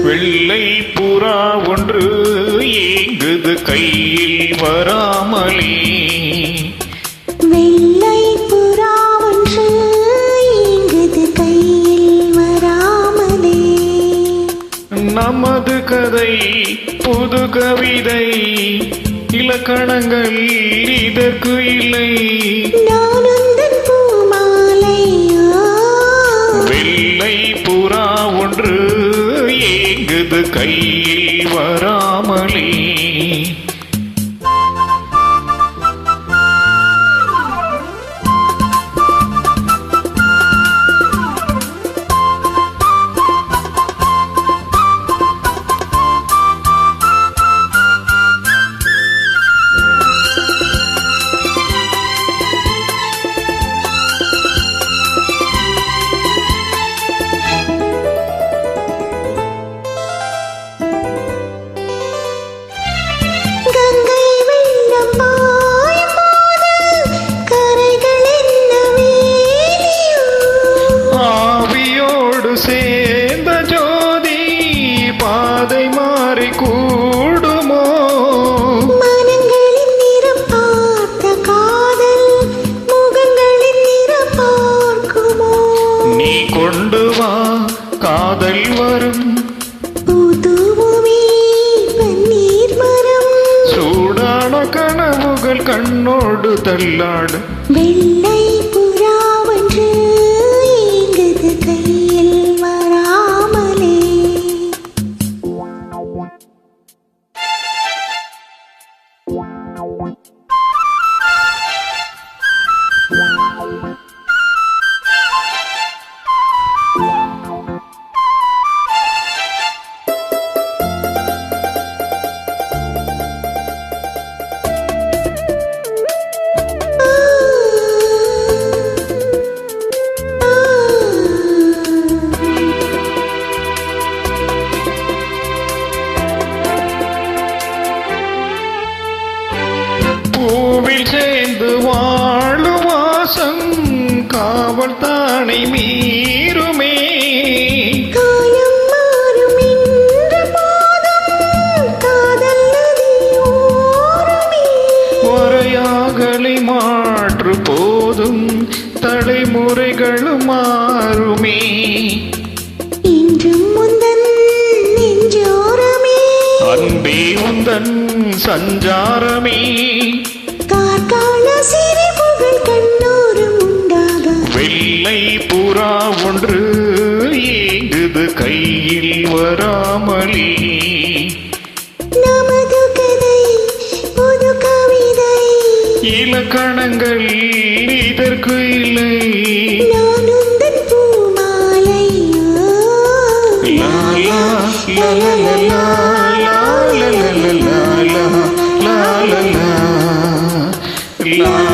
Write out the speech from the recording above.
வெள்ளை புறா ஒன்று ஏங்குது கையில் வராமலே. வெள்ளை புறா ஒன்று ஏங்குது கையில் வராமலே. நமது கதை புது கவிதை, இலக்கணங்கள் இதற்கு இல்லை. நான் உந்தன் பூமாலையோ. வெள்ளை புறா ஒன்று ஏங்குது கையில் வராமலே. சேர்ந்த ஜோதி பாதை மாறி கூடுமோ? மனங்களின் நிறம் பார்த்த காதல் முகங்களின் நிறம் பார்க்குமோ? நீ கொண்டு வா காதல் வரும். புதுவுமே பன்னீர் மரம். சூடான கனவுகள் கண்ணோடு தள்ளாடு. வெள்ளை புறா ஒன்று ஏங்குது கையில் வராமலே. பூவில் சேர்ந்து வாழும் வாசம் காவல் தானை மீறுமே. காலம் மாறும் என்ற போதும் காதல் நதி ஓருமே. வரையாகலை மாற்று போதும் தலைமுறைகளும் மாறுமே. இன்றும் முந்தன் நெஞ்சோரமே. அன்பே உந்தன் சஞ்சாரமே. கார்கால சிரிப்புகள் கண்ணோரும் உண்டாக. வெள்ளை புறா ஒன்று ஏங்குது கையில் வராமலே. நமது கதை புது கவிதை, இலக்கணங்கள் இதற்கு இல்லை. நான் உந்தன் பூமாலையோ. லா லா லா லா லா லா லா லா லா லா லா லா லா.